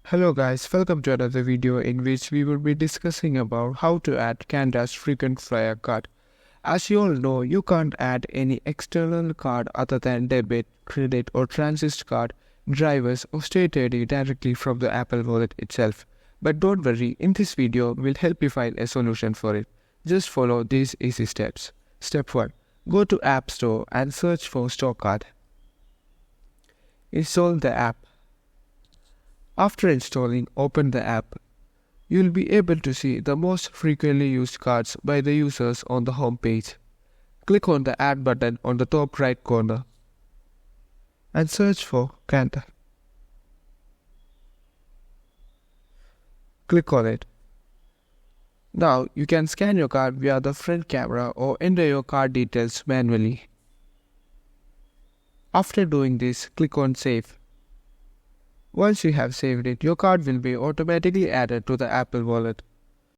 Hello guys, welcome to another video in which we will be discussing about how to add Qantas Frequent Flyer Card. As you all know, you can't add any external card other than debit, credit or transit card, drivers or state ID directly from the Apple Wallet itself. But don't worry, in this video we'll help you find a solution for it. Just follow these easy steps. Step 1. Go to App Store and search for Store Card. Install the app. After installing, open the app. You'll be able to see the most frequently used cards by the users on the home page. Click on the Add button on the top right corner and search for Qantas. Click on it. Now you can scan your card via the front camera or enter your card details manually. After doing this, click on Save. Once you have saved it, your card will be automatically added to the Apple Wallet.